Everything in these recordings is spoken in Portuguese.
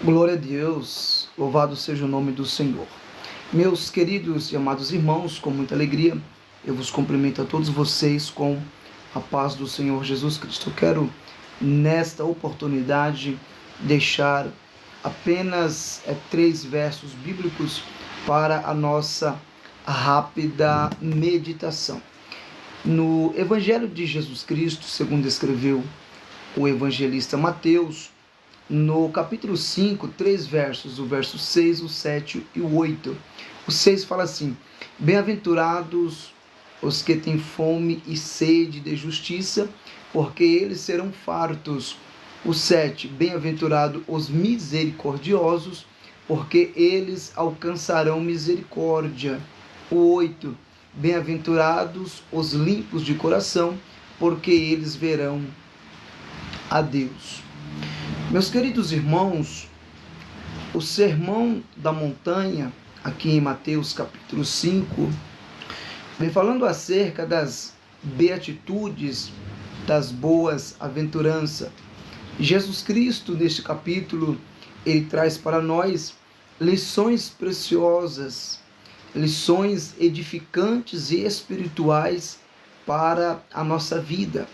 Glória a Deus, louvado seja o nome do Senhor. Meus queridos e amados irmãos, com muita alegria, eu vos cumprimento a todos vocês com a paz do Senhor Jesus Cristo. Eu quero, nesta oportunidade, deixar apenas 3 versos bíblicos para a nossa rápida meditação. No Evangelho de Jesus Cristo, segundo escreveu o evangelista Mateus, no capítulo 5, 3 versos, o verso 6, o 7 e o 8. O 6 fala assim: bem-aventurados os que têm fome e sede de justiça, porque eles serão fartos. O 7, bem-aventurados os misericordiosos, porque eles alcançarão misericórdia. O 8, bem-aventurados os limpos de coração, porque eles verão a Deus. Meus queridos irmãos, o Sermão da Montanha, aqui em Mateus capítulo 5, vem falando acerca das beatitudes, das boas aventuranças. Jesus Cristo, neste capítulo, ele traz para nós lições preciosas, lições edificantes e espirituais para a nossa vida.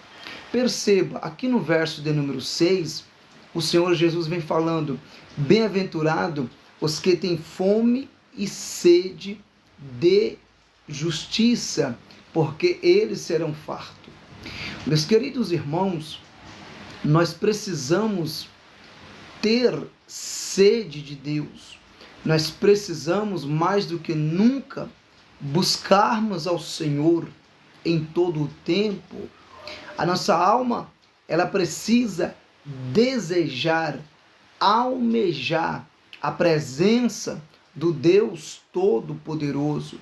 Perceba, aqui no verso de número 6, o Senhor Jesus vem falando: bem-aventurado os que têm fome e sede de justiça, porque eles serão fartos. Meus queridos irmãos, nós precisamos ter sede de Deus. Nós precisamos, mais do que nunca, buscarmos ao Senhor em todo o tempo. A nossa alma, ela precisa desejar, almejar a presença do Deus Todo-Poderoso.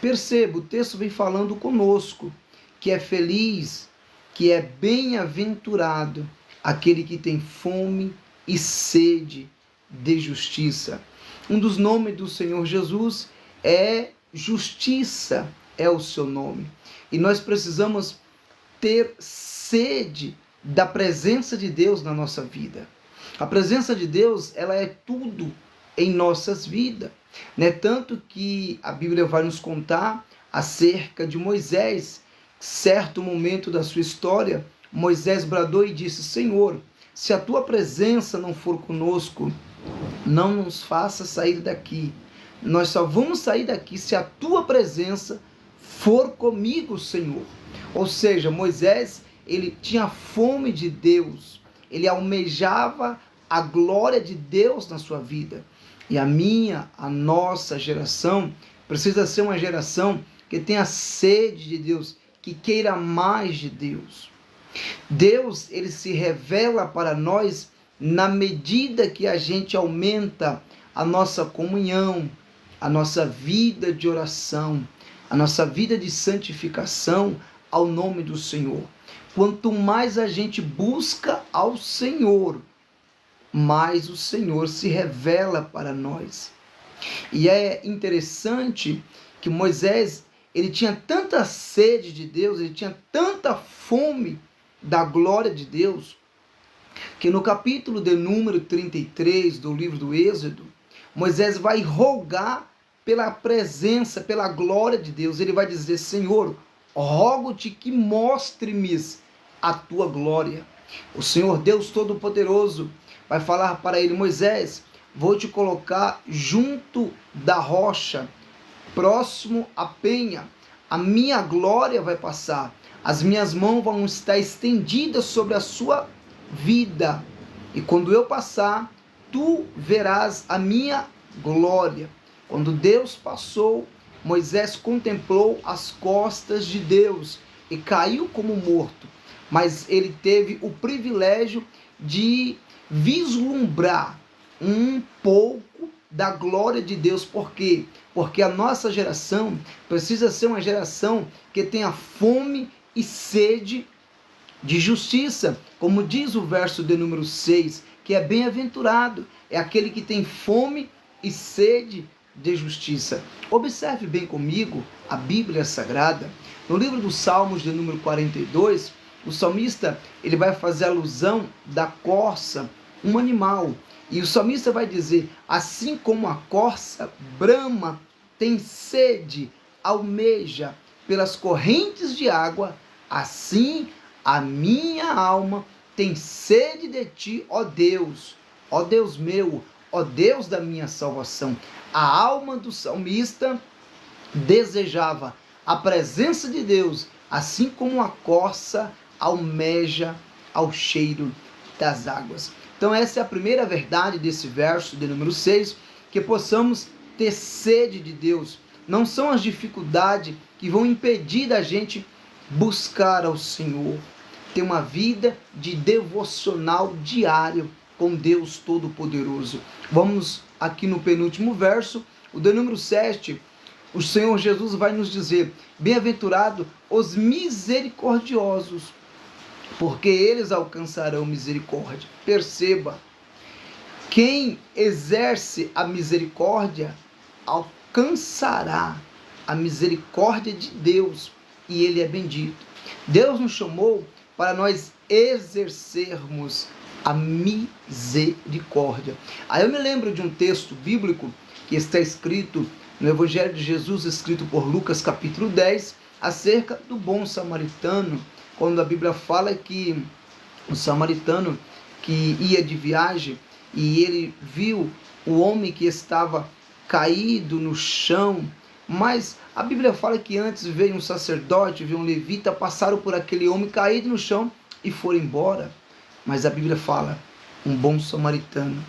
Perceba, o texto vem falando conosco que é feliz, que é bem-aventurado aquele que tem fome e sede de justiça. Um dos nomes do Senhor Jesus é justiça, é o seu nome. E nós precisamos ter sede da presença de Deus na nossa vida. A presença de Deus, ela é tudo em nossas vidas, né? Tanto que a Bíblia vai nos contar acerca de Moisés. Certo momento da sua história, Moisés bradou e disse: Senhor, se a tua presença não for conosco, não nos faça sair daqui. Nós só vamos sair daqui se a tua presença for comigo, Senhor. Ou seja, Moisés, ele tinha fome de Deus, ele almejava a glória de Deus na sua vida. E a nossa geração precisa ser uma geração que tenha sede de Deus, que queira mais de Deus. Deus, ele se revela para nós na medida que a gente aumenta a nossa comunhão, a nossa vida de oração, a nossa vida de santificação ao nome do Senhor. Quanto mais a gente busca ao Senhor, mais o Senhor se revela para nós. E é interessante que Moisés, ele tinha tanta sede de Deus, ele tinha tanta fome da glória de Deus, que no capítulo de número 33 do livro do Êxodo, Moisés vai rogar pela presença, pela glória de Deus. Ele vai dizer: Senhor, rogo-te que mostre-me a tua glória. O Senhor Deus Todo-Poderoso vai falar para ele: Moisés, vou te colocar junto da rocha, próximo à penha. A minha glória vai passar, as minhas mãos vão estar estendidas sobre a sua vida, e quando eu passar, tu verás a minha glória. Quando Deus passou, Moisés contemplou as costas de Deus e caiu como morto, mas ele teve o privilégio de vislumbrar um pouco da glória de Deus. Por quê? Porque a nossa geração precisa ser uma geração que tenha fome e sede de justiça, como diz o verso de número 6, que é bem-aventurado, é aquele que tem fome e sede de justiça. Observe bem comigo a Bíblia Sagrada. No livro dos Salmos de número 42, o salmista, ele vai fazer alusão da corça um animal. E o salmista vai dizer: assim como a corça brama, tem sede, almeja pelas correntes de água, assim a minha alma tem sede de ti, ó Deus meu, ó Deus da minha salvação. A alma do salmista desejava a presença de Deus, assim como a corça almeja ao cheiro das águas. Então essa é a primeira verdade desse verso de número 6, que possamos ter sede de Deus. Não são as dificuldades que vão impedir da gente buscar ao Senhor, ter uma vida de devocional diário com Deus Todo-Poderoso. Vamos aqui no penúltimo verso, o de número 7, o Senhor Jesus vai nos dizer: bem-aventurado os misericordiosos, porque eles alcançarão misericórdia. Perceba, quem exerce a misericórdia alcançará a misericórdia de Deus, e Ele é bendito. Deus nos chamou para nós exercermos a misericórdia. Aí eu me lembro de um texto bíblico que está escrito no Evangelho de Jesus, escrito por Lucas capítulo 10, acerca do bom samaritano, quando a Bíblia fala que o samaritano que ia de viagem e ele viu o homem que estava caído no chão, mas a Bíblia fala que antes veio um sacerdote, veio um levita, passaram por aquele homem caído no chão e foram embora. Mas a Bíblia fala, um bom samaritano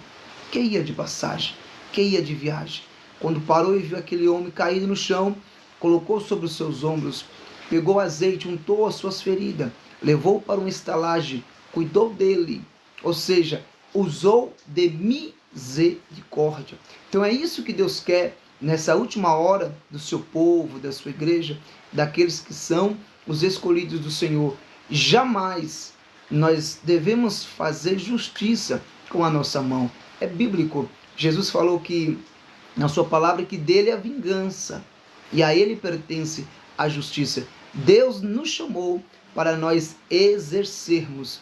que ia de passagem, que ia de viagem, quando parou e viu aquele homem caído no chão, colocou sobre os seus ombros, pegou azeite, untou as suas feridas, levou para uma estalagem, cuidou dele, ou seja, usou de misericórdia. Então é isso que Deus quer nessa última hora do seu povo, da sua igreja, daqueles que são os escolhidos do Senhor. Jamais nós devemos fazer justiça com a nossa mão. É bíblico. Jesus falou que na sua palavra que dele é a vingança e a ele pertence a justiça. Deus nos chamou para nós exercermos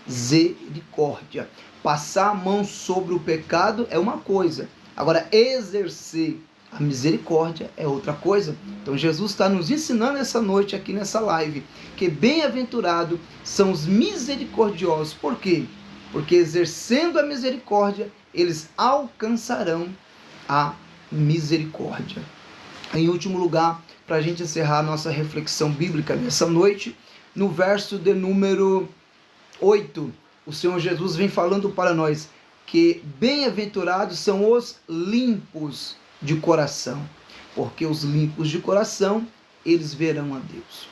misericórdia. Passar a mão sobre o pecado é uma coisa, agora exercer a misericórdia é outra coisa. Então Jesus está nos ensinando essa noite aqui nessa live que bem-aventurado são os misericordiosos. Por quê? Porque exercendo a misericórdia eles alcançarão a misericórdia. Em último lugar, para a gente encerrar a nossa reflexão bíblica nessa noite, no verso de número 8, o Senhor Jesus vem falando para nós que bem-aventurados são os limpos de coração, porque os limpos de coração, eles verão a Deus.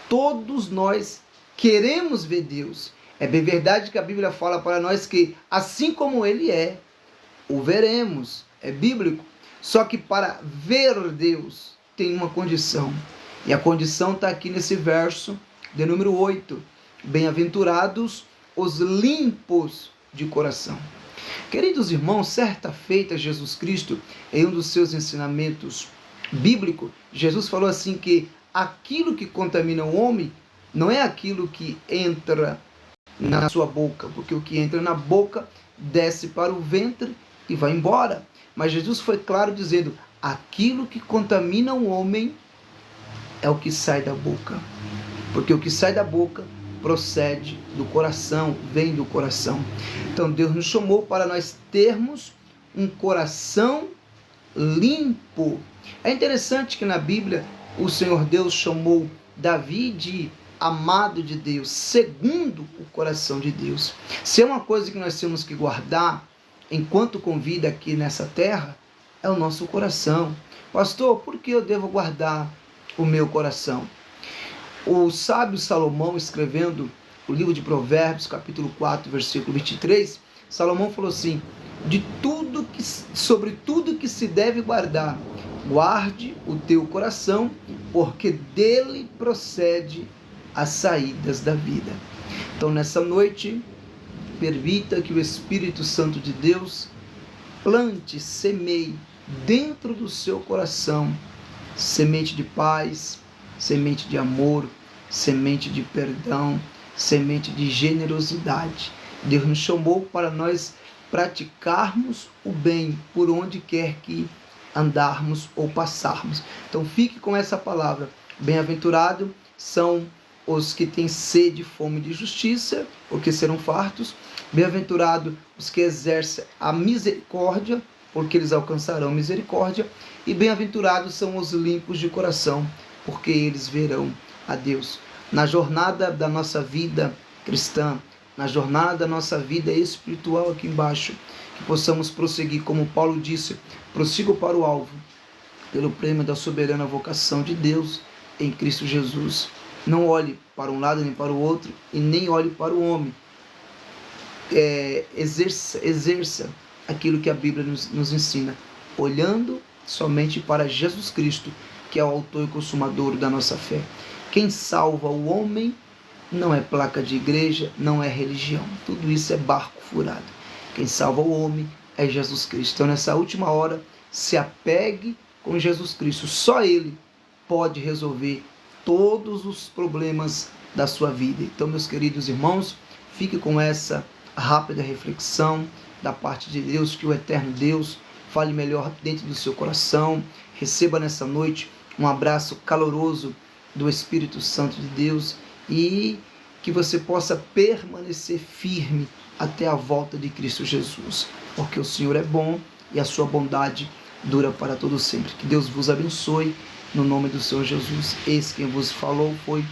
Todos nós queremos ver Deus. É bem verdade que a Bíblia fala para nós que assim como Ele é, o veremos. É bíblico. Só que para ver Deus tem uma condição. E a condição está aqui nesse verso de número 8. Bem-aventurados os limpos de coração. Queridos irmãos, certa feita Jesus Cristo, em um dos seus ensinamentos bíblicos, Jesus falou assim que aquilo que contamina o homem não é aquilo que entra na sua boca, porque o que entra na boca desce para o ventre e vai embora. Mas Jesus foi claro dizendo, aquilo que contamina o homem é o que sai da boca, porque o que sai da boca procede do coração, vem do coração. Então Deus nos chamou para nós termos um coração limpo. É interessante que na Bíblia o Senhor Deus chamou Davi de amado de Deus, segundo o coração de Deus. Se é uma coisa que nós temos que guardar enquanto com vida aqui nessa terra, é o nosso coração. Pastor, por que eu devo guardar o meu coração? O sábio Salomão, escrevendo o livro de Provérbios, capítulo 4, versículo 23, Salomão falou assim, sobre tudo que se deve guardar, guarde o teu coração, porque dele procede as saídas da vida. Então, nessa noite, permita que o Espírito Santo de Deus plante, semeie dentro do seu coração semente de paz, semente de amor, semente de perdão, semente de generosidade. Deus nos chamou para nós praticarmos o bem por onde quer que andarmos ou passarmos. Então fique com essa palavra. Bem-aventurado são os que têm sede e fome de justiça, porque serão fartos. Bem-aventurado os que exercem a misericórdia, porque eles alcançarão misericórdia. E bem-aventurados são os limpos de coração, porque eles verão a Deus. Na jornada da nossa vida cristã, na jornada da nossa vida espiritual aqui embaixo, que possamos prosseguir, como Paulo disse, prossigo para o alvo, pelo prêmio da soberana vocação de Deus em Cristo Jesus. Não olhe para um lado nem para o outro, e nem olhe para o homem. Exerça aquilo que a Bíblia nos ensina, olhando somente para Jesus Cristo, que é o autor e consumador da nossa fé. Quem salva o homem não é placa de igreja, não é religião. Tudo isso é barco furado. Quem salva o homem é Jesus Cristo. Então, nessa última hora, se apegue com Jesus Cristo. Só Ele pode resolver todos os problemas da sua vida. Então, meus queridos irmãos, fique com essa rápida reflexão da parte de Deus, que o eterno Deus fale melhor dentro do seu coração. Receba nessa noite um abraço caloroso do Espírito Santo de Deus e que você possa permanecer firme até a volta de Cristo Jesus, porque o Senhor é bom e a sua bondade dura para todo sempre. Que Deus vos abençoe no nome do Senhor Jesus. Esse quem vos falou foi